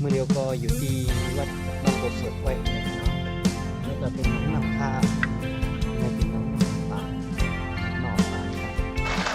มือเดียวก็อยู่ที่วัดหนองโพสดไว้นะครับแล้วก็เป็นน้ำข้าวในเป็นน้ำปลาหน่อปลาครับ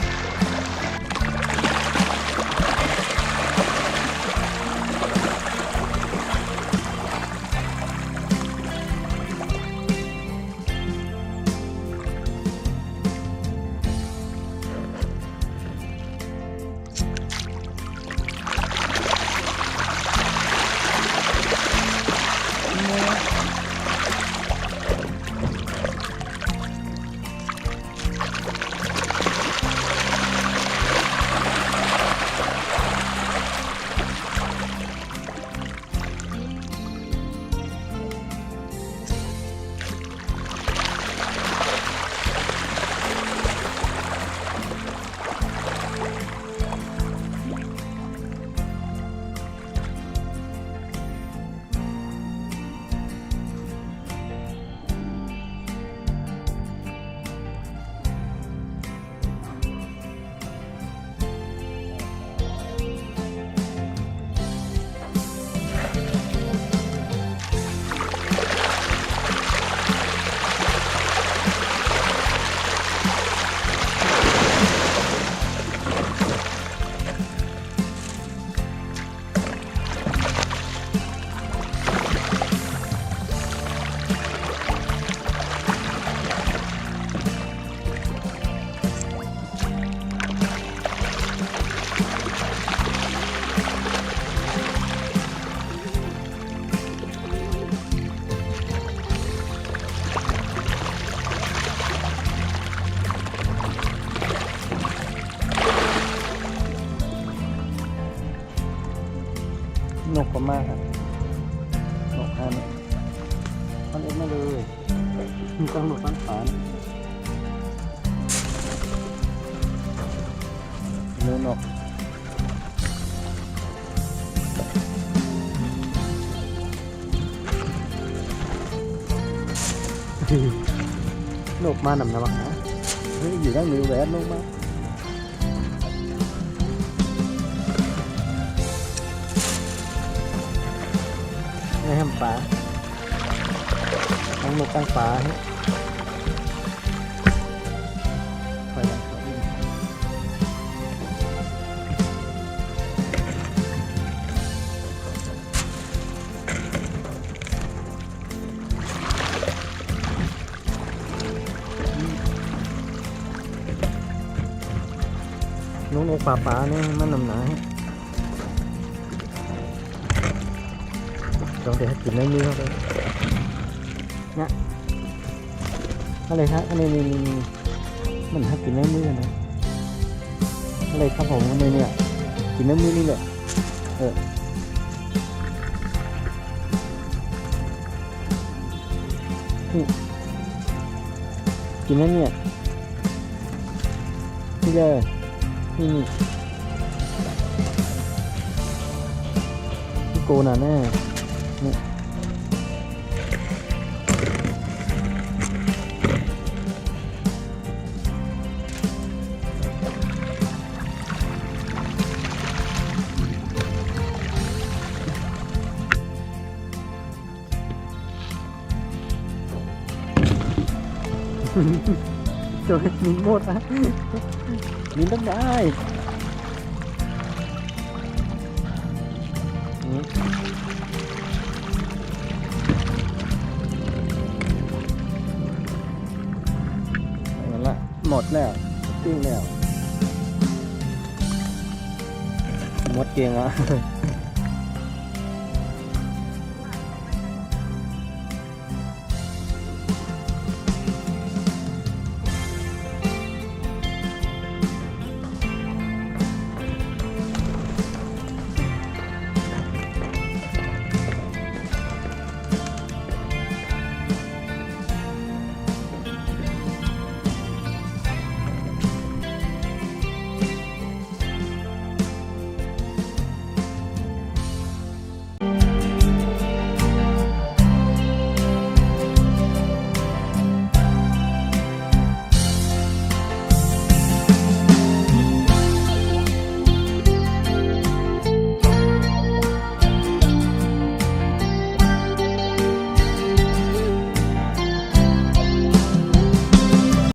นกก็มากครับนกอันเอ็กมาเลยมีกำหนดฟันฝานเนื้อนกนกมาหนำนะบ้างนะเฮ้ยอยู่ด้านมือแหวนลงมาให้ทำปลาทั้งนกตั้งปลาให้ไปแล้วนกปลาเนี่ยมันนำหนาลองเดี๋ยวให้กินในมือเขาเลยนะอะไรฮะอันนี้มันให้กินในมือนะอะไรครับผมอันนี้เนี่ยกินในมือนี่แหละกินในเนี่ยนี่เลยนี่โกน่ะแน่นี่โดยมีหมดนะมีต้องได้หมดแล้วปิ้งแล้วหมดเกลียงอ่ะ